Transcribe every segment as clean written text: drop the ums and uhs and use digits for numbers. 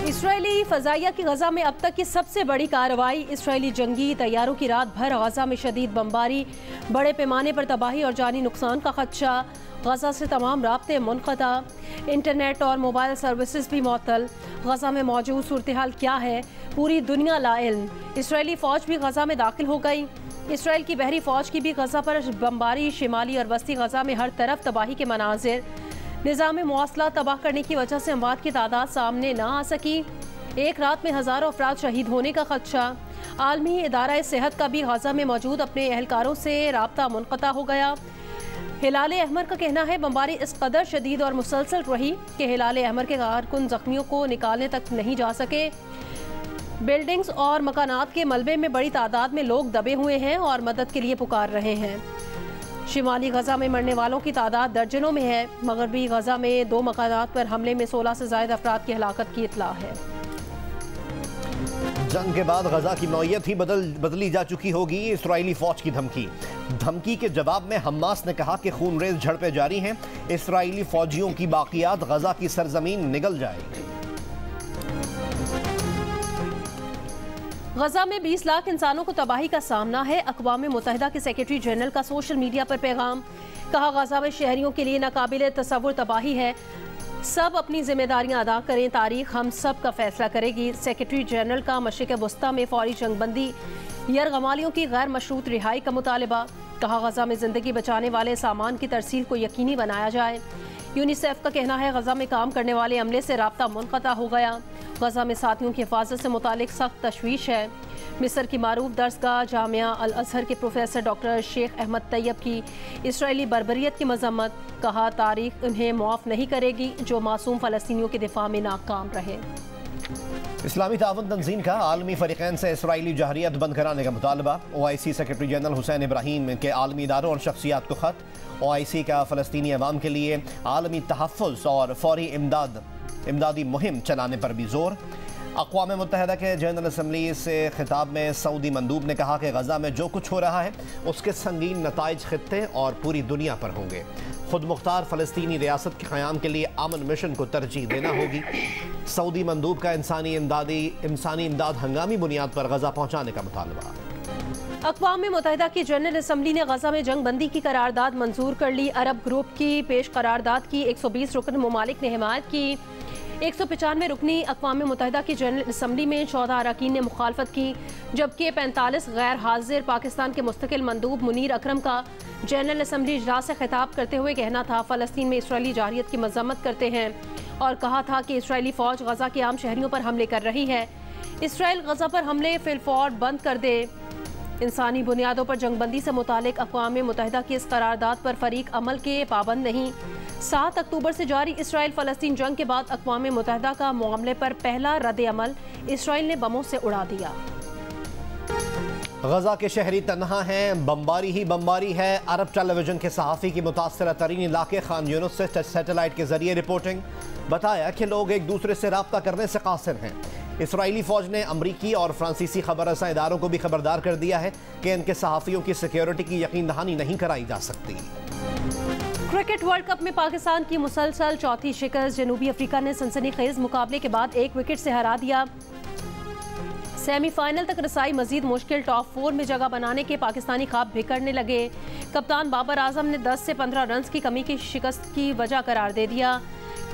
Israeli फजाइया की गजा में अब तक की सबसे बड़ी कार्रवाई। इसराइली जंगी तैयारों की रात भर गजा में शदीद बमबारी, बड़े पैमाने पर तबाही और जानी नुकसान का खदशा। गजा से तमाम राब्ते मुनक़ता, इंटरनेट और मोबाइल सर्विसेज भी मुअत्तल। गजा में मौजूद सूरत हाल क्या है, पूरी दुनिया लाइल्म। इसराइली फ़ौज भी गजा में दाखिल हो गई। इसराइल की बहरी फ़ौज की भी गजा पर बमबारी। शिमाली और वस्ती गजा में हर तरफ तबाही के मनाजिर। निज़ाम मवासला तबाह करने की वजह से अमवात की तादाद सामने न आ सकी। एक रात में हज़ारों अफराद शहीद होने का खदशा। आलमी इदारा सेहत का भी गजा में मौजूद अपने एहलकारों से राब्ता मुनक़ता हो गया। हिलाल अहमर का कहना है बमबारी इस कदर शदीद और मुसलसल रही कि हिलाल अहमर के कारकुन जख्मियों को निकालने तक नहीं जा सके। बिल्डिंग्स और मकानात के मलबे में बड़ी तादाद में लोग दबे हुए हैं और मदद के लिए पुकार रहे हैं। शिमाली गजा में मरने वालों की तादाद दर्जनों में है। मगरबी गजा में 2 मकानात पर हमले में 16 से ज़ायद अफराद की हलाकत की इत्तला है। जंग के बाद गजा की नौयत ही बदली जा चुकी होगी। इसराइली फौज की धमकी के जवाब में हमास ने कहा कि खूनरेज़ झड़पें जारी हैं। इसराइली फौजियों की बाकियात गजा की सरजमीन निगल जाएगी। गजा में 20 लाख इंसानों को तबाही का सामना है। अक़वाम मुत्तहिदा के सेक्रेटरी जनरल का सोशल मीडिया पर पैगाम। कहा गजा में शहरियों के लिए नाकाबिले तसव्वुर तबाही है। सब अपनी जिम्मेदारियां अदा करें, तारीख हम सब का फैसला करेगी। सेक्रेटरी जनरल का मशरिक़ वस्ता में फौरी जंगबंदी, यरगमालियों की गैर मशरूत रिहाई का मुतालबा। कहा गजा में ज़िंदगी बचाने वाले सामान की तरसील को यकीनी बनाया जाए। यूनिसेफ का कहना है गजा में काम करने वाले अमले से राब्ता मुनक़ता हो गया। गजा में साथियों की हिफाजत से मुतालिक सख्त तशवीश है। मिस्र की मारूफ दर्सगाह जामिया अल अज़हर के प्रोफेसर डॉक्टर शेख अहमद तैयब की इसराइली बर्बरियत की मजम्मत। कहा तारीख उन्हें मुआफ़ नहीं करेगी जो मासूम फ़लस्तीनियों के दिफा में नाकाम रहे। इस्लामी ताउन तंजीम का आलमी फ़रीक़ैन से इसराइली जहरियत बंद कराने का मुतालबा। OIC secretary general Hussain Ibrahim के आलमी इदारों और शख्सियात को ख़त। OIC का फ़लस्तीनी अवाम के लिए आलमी तहफ़्फ़ुज़ और फ़ौरी इमदादी मुहिम चलाने पर भी जोर। अक़वाम मुत्तहिदा के जनरल असम्बली से खिताब में सऊदी मंदूब ने कहा कि गजा में जो कुछ हो रहा है उसके संगीन नताइज खित्ते और पूरी दुनिया पर होंगे। खुद मुख्तार फ़लस्तीनी रियासत के क़याम के लिए अमन मिशन को तरजीह देना होगी। सऊदी मंदूब का इंसानी इमदाद हंगामी बुनियाद पर गजा पहुँचाने का मुतालबा। अक़वाम मुत्तहिदा की जनरल असम्बली ने गजा में जंग बंदी की करारदाद मंजूर कर ली। अरब ग्रुप की पेश करारदाद की 120 रुकन ममालिक ने हिमायत की। 195 रुकनी अक़वाम मुत्तहिदा की जनरल असम्बली में 14 अरकान ने मुखालफत की, जबकि 45 गैर हाजिर। पाकिस्तान के मुस्तकिल मंदूब मुनीर अकरम का जनरल असम्बली इजलास से खिताब करते हुए कहना था फ़लस्तीन में इसराइली जारियत की मजम्मत करते हैं और कहा था कि इसराइली फ़ौज गजा के आम शहरियों पर हमले कर रही है। इसराइल गजा पर हमले फिलफौर बंद कर दे। इंसानी बुनियादों पर जंगबंदी से मुतालिक अक़वाम मुत्तहिदा की इस करारदाद पर फ़रीक अमल के पाबंद नहीं। 7 अक्टूबर से जारी इसराइल फ़लस्तीन जंग के बाद अक़वाम मुत्तहिदा का मामले पर पहला रद्द अमल इसराइल ने बमों से उड़ा दिया। गजा के शहरी तन्हा हैं, बमबारी ही बमबारी है। अरब टेलीविजन के सहाफ़ी की मुतासरा तरीन इलाके खान यूनुस से सैटेलाइट के जरिए रिपोर्टिंग। बताया कि लोग एक दूसरे से रब्ता करने से कासिर हैं। इसराइली फ़ौज ने अमरीकी और फ्रांसीसी खबर रसां इदारों को भी खबरदार कर दिया है कि इनके सहाफ़ियों की सिक्योरिटी की यकीन दहानी नहीं कराई जा सकती। क्रिकेट वर्ल्ड कप में पाकिस्तान की मुसलसल चौथी शिकस्त। जनूबी अफ्रीका ने सनसनीखेज मुकाबले के बाद 1 विकेट से हरा दिया। सेमीफाइनल तक रसाई मजीद मुश्किल। टॉप 4 में जगह बनाने के पाकिस्तानी ख्वाब बिखरने लगे। कप्तान बाबर आजम ने 10 से 15 रन की कमी की शिकस्त की वजह करार दे दिया।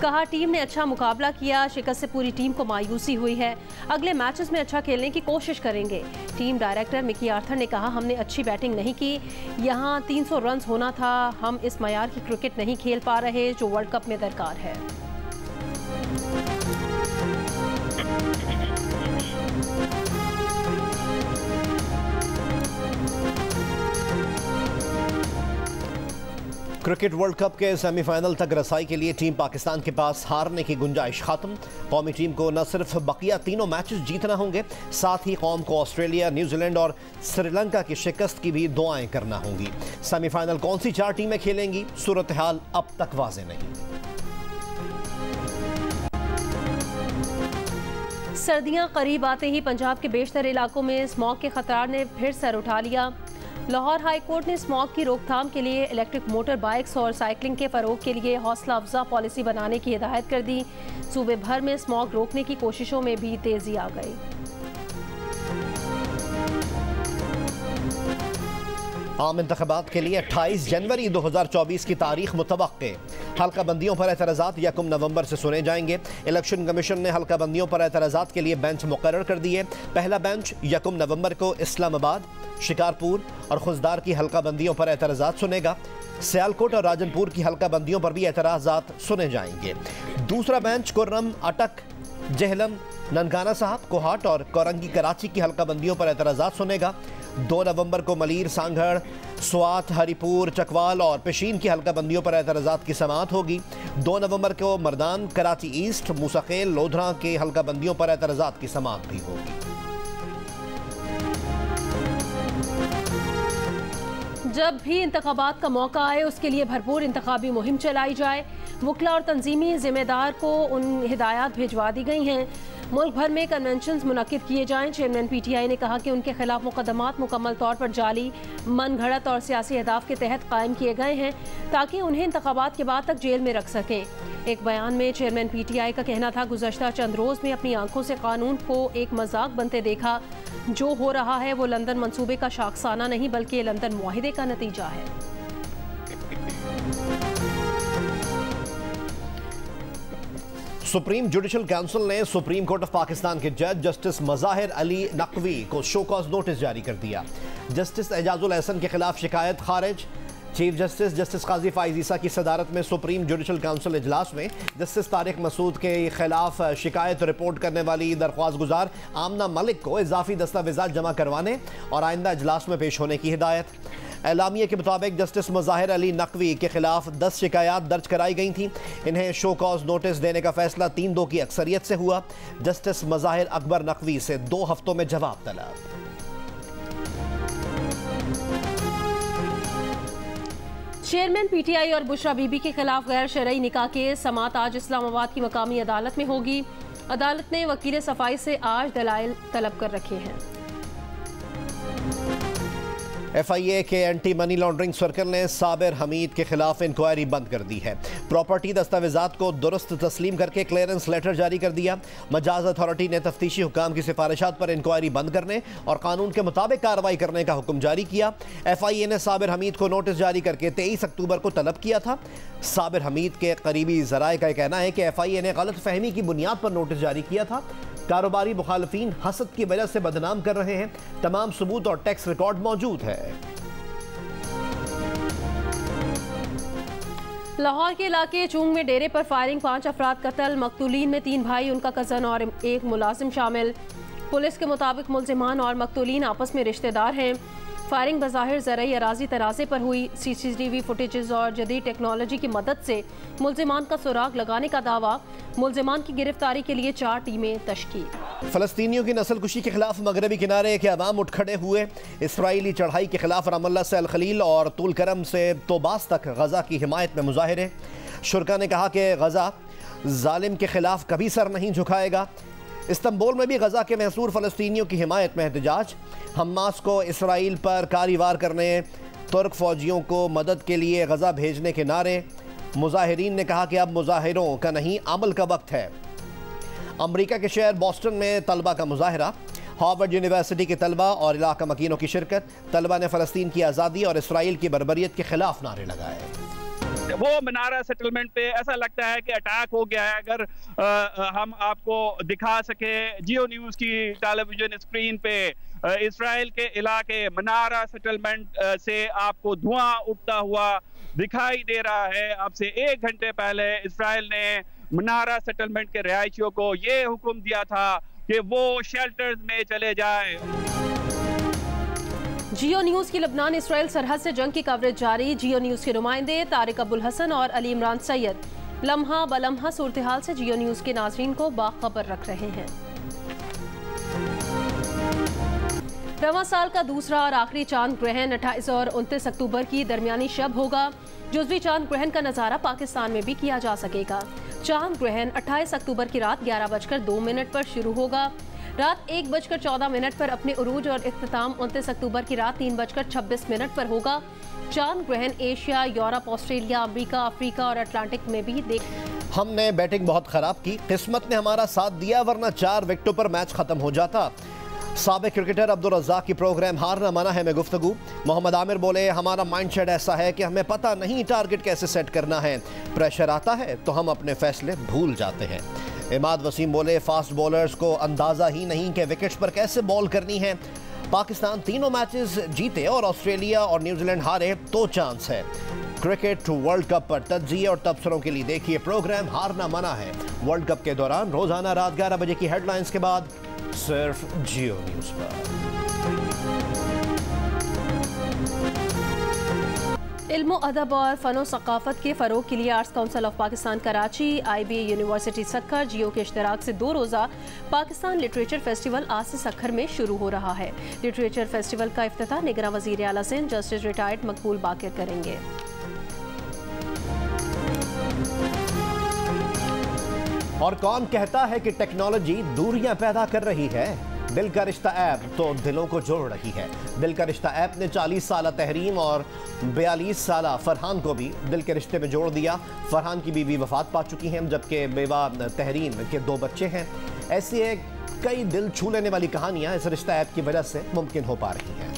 कहा टीम ने अच्छा मुकाबला किया, शिकस्त से पूरी टीम को मायूसी हुई है। अगले मैचेस में अच्छा खेलने की कोशिश करेंगे। टीम डायरेक्टर मिकी आर्थर ने कहा हमने अच्छी बैटिंग नहीं की, यहाँ 300 रन होना था। हम इस मयार की क्रिकेट नहीं खेल पा रहे जो वर्ल्ड कप में दरकार है। क्रिकेट वर्ल्ड कप के सेमीफाइनल तक रसाई के लिए टीम पाकिस्तान के पास हारने की गुंजाइश खत्म। कौमी टीम को न सिर्फ बकिया तीनों मैचेस जीतना होंगे, साथ ही कौम को ऑस्ट्रेलिया, न्यूजीलैंड और श्रीलंका की शिकस्त की भी दुआएं करना होंगी। सेमीफाइनल कौन सी 4 टीमें खेलेंगी, सूरत हाल अब तक वाज़ेह नहीं। सर्दियां करीब आते ही पंजाब के बेशतर इलाकों में स्मॉग के खतरात ने फिर सर उठा लिया। लाहौर हाई कोर्ट ने स्मॉग की रोकथाम के लिए इलेक्ट्रिक मोटर बाइक्स और साइकिलिंग के फ़रोग के लिए हौसला अफजा पॉलिसी बनाने की हिदायत कर दी। सूबे भर में स्मॉग रोकने की कोशिशों में भी तेजी आ गई। आम इंतखाबात के लिए 28 जनवरी 2024 की तारीख मुतवक्के। हल्का बंदियों पर एतराज़ात 1 नवंबर से सुने जाएंगे। इलेक्शन कमीशन ने हल्का बंदियों पर एतराज़ात के लिए बेंच मुकर्रर कर दिए। पहला बेंच 1 नवंबर को इस्लामाबाद, शिकारपुर और खुजदार की हल्का बंदियों पर एतराज़ात सुनेगा। सियालकोट और राजनपुर की हल्का बंदियों पर भी एतराज़ात सुने जाएंगे। दूसरा बेंच कुर्रम, अटक, जेहलम, ननकाना साहब, कोहाट और कोरंगी कराची की हल्का बंदियों पर एतराज़ात सुनेगा। 2 नवंबर को मलीर, सांगड़, स्वात, हरिपुर, चकवाल और पेशीन की हल्का बंदियों पर एतराज़ात की समाअत होगी। 2 नवंबर को मर्दान, कराची ईस्ट, मूसाखेल, लोधरा के हल्का बंदियों पर एतराज़ात की समाअत भी होगी। जब भी इंतखाबात का मौका आए उसके लिए भरपूर इंतखाबी मुहिम चलाई जाए। वकला और तंजीमी जिम्मेदार को उन हिदायत भिजवा दी गई हैं। मुल्क भर में कन्वेंशन मुनक्किद किए जाएं। चेयरमैन PTI ने कहा कि उनके खिलाफ मुकदमात मुकम्मल तौर पर जाली, मन घड़त और सियासी अहदाफ के तहत कायम किए गए हैं ताकि उन्हें इंतखाबात के बाद तक जेल में रख सकें। एक बयान में चेयरमैन PTI का कहना था, गुज़श्ता चंद रोज़ में अपनी आंखों से कानून को एक मजाक बनते देखा। जो हो रहा है वो लंदन मंसूबे का शाखसाना नहीं बल्कि लंदन मुआहिदे का नतीजा है। सुप्रीम जुडिशल काउंसिल ने सुप्रीम कोर्ट ऑफ पाकिस्तान के जज जस्टिस मज़ाहिर अली नकवी को शो कॉज नोटिस जारी कर दिया। जस्टिस एजाजुल एहसन के खिलाफ शिकायत खारिज। चीफ जस्टिस जस्टिस काजी फाइज ईसा की सदारत में सुप्रीम जुडिशल काउंसिल इजलास में जस्टिस तारिक मसूद के खिलाफ शिकायत रिपोर्ट करने वाली दरख्वास्त गुजार आमना मलिक को इजाफी दस्तावेजात जमा करवाने और आइंदा इजलास में पेश होने की हिदायत। एलामिया के मुताबिक जस्टिस मज़ाहिर अली नकवी के खिलाफ 10 शिकायत दर्ज कराई गई थी। इन्हें शो कॉज नोटिस देने का फैसला 3-2 की अक्सरियत से हुआ। जस्टिस मज़ाहिर अकबर नकवी से 2 हफ्तों में जवाब तलब। चेयरमैन PTI और बुशरा बीबी के खिलाफ गैर शरई निकाह केस समाअत आज इस्लामाबाद की मकामी अदालत में होगी। अदालत ने वकील सफाई से आज दलाइल तलब कर रखे हैं। FIA के एंटी मनी लॉन्ड्रिंग सर्कल ने साबिर हमीद के खिलाफ इंक्वायरी बंद कर दी है। प्रॉपर्टी दस्तावेजात को दुरुस्त तस्लीम करके क्लियरेंस लेटर जारी कर दिया। मजाज अथॉरिटी ने तफ्तीशी हुकाम की सिफारिशात पर इंक्वायरी बंद करने और कानून के मुताबिक कार्रवाई करने का हुक्म जारी किया। FIA ने साबिर हमीद को नोटिस जारी करके 23 अक्टूबर को तलब किया था। साबिर हमीद के करीबी ज़राए का कहना है कि FIA ने गलत फहमी की बुनियाद पर नोटिस जारी किया था। कारोबारी मुखालफीन हसद की वजह से बदनाम कर रहे हैं। तमाम सबूत और टैक्स रिकॉर्ड मौजूद है। लाहौर के इलाके चूंग में डेरे पर फायरिंग, 5 अफराद कत्ल। मकतूलीन में 3 भाई, उनका कज़न और एक मुलाजिम शामिल। पुलिस के मुताबिक मुल्जिमान और मकतूलीन आपस में रिश्तेदार हैं। फायरिंग बज़ाहिर ज़रई अराजी तराजे पर हुई। CCTV फुटेजेस और जदीद टेक्नोलॉजी की मदद से मुल्जिमान का सुराग लगाने का दावा। मुल्जिमान की गिरफ्तारी के लिए 4 टीमें तश्कील। फ़लस्तीनियों की नस्लकुशी के खिलाफ मगरबी किनारे के अवाम उठ खड़े हुए। इसराइली चढ़ाई के खिलाफ रामल्ला से अल खलील और तुल करम से तोबास तक गजा की हिमायत में मुजाहिरे। शुरका ने कहा कि गजा जालिम के खिलाफ कभी सर नहीं झुकाएगा। इस्तांबुल में भी गजा के महसूर फ़लस्तीनियों की हिमायत में एहतजाज। हमास को इसराइल पर कारवाई करने, तुर्क फौजियों को मदद के लिए गजा भेजने के नारे। मुजाहिरीन ने कहा कि अब मुजाहिरों का नहीं अमल का वक्त है। अमरीका के शहर बॉस्टन में तलबा का मुजाहरा। हार्वर्ड यूनिवर्सिटी के तलबा और इलाका मकीनों की शिरकत। तलबा ने फ़लस्तीन की आज़ादी और इसराइल की बर्बरियत के खिलाफ नारे लगाए। वो मनारा सेटलमेंट पे ऐसा लगता है कि अटैक हो गया है। अगर हम आपको दिखा सके जियो न्यूज़ की टेलीविजन स्क्रीन पे इसराइल के इलाके मनारा सेटलमेंट से आपको धुआं उठता हुआ दिखाई दे रहा है। अब से 1 घंटे पहले इसराइल ने मनारा सेटलमेंट के रिहायशियों को ये हुक्म दिया था कि वो शेल्टर्स में चले जाए। जियो न्यूज़ की लबनान इसराइल सरहद से जंग की कवरेज जारी। जियो न्यूज़ के नुमाइंदे तारिक अब्दुल हसन और अली इमरान सैयद लम्हा बलम्हा सूरत हाल से जियो न्यूज़ के नाज़रीन को बाखबर रख रहे हैं। रवां साल का दूसरा और आखिरी चांद ग्रहण 28 और 29 अक्टूबर की दरमियानी शब होगा। जुज़वी चांद ग्रहण का नज़ारा पाकिस्तान में भी किया जा सकेगा। चांद ग्रहण 28 अक्टूबर की रात 11:02 पर शुरू होगा। रात 1:14 पर अपने उरूज और इख्तिताम 29 अक्टूबर की रात 3:26 पर होगा। चांद ग्रहण Asia, Europe, Australia, America, Africa और अटलांटिक में भी देख। हमने बैटिंग बहुत खराब की, किस्मत ने हमारा साथ दिया, वरना 4 विकेटों पर मैच खत्म हो जाता। साबिक क्रिकेटर अब्दुल रज़्ज़ाक की प्रोग्राम हारना मना है में गुफ्तगू। मोहम्मद आमिर बोले, हमारा माइंडसेट ऐसा है कि हमें पता नहीं टारगेट कैसे सेट करना है, प्रेशर आता है तो हम अपने फैसले भूल जाते हैं। इमाद वसीम बोले, फास्ट बॉलर्स को अंदाज़ा ही नहीं कि विकेट्स पर कैसे बॉल करनी है। पाकिस्तान तीनों मैचेस जीते और ऑस्ट्रेलिया और न्यूजीलैंड हारे तो चांस है। क्रिकेट वर्ल्ड कप पर तज्जिए और तबसरों के लिए देखिए प्रोग्राम हारना मना है। वर्ल्ड कप के दौरान रोजाना रात 11 बजे की हेडलाइंस के बाद सिर्फ जियो न्यूज़ पर। इल्मो अदब और फ़नो सकाफ़त के फ़रोग के लिए Arts Council of Pakistan Karachi, IBA university Sukkur, Geo के इश्तराक से 2 रोज़ा पाकिस्तान लिटरेचर फेस्टिवल आज से सक्खर में शुरू हो रहा है। लिटरेचर फेस्टिवल का इफ्तिताह निगरां वज़ीर आला सिंध जस्टिस रिटायर्ड मकबूल बाकिर करेंगे। और कौन कहता है कि टेक्नोलॉजी दूरियां पैदा कर रही है? दिल का रिश्ता ऐप तो दिलों को जोड़ रही है। दिल का रिश्ता ऐप ने 40 साल तहरीम और 42 साल फरहान को भी दिल के रिश्ते में जोड़ दिया। फरहान की बीवी वफात पा चुकी हैं, जबकि बेवा तहरीम के 2 बच्चे हैं। ऐसी कई दिल छू लेने वाली कहानियां इस रिश्ता ऐप की वजह से मुमकिन हो पा रही हैं।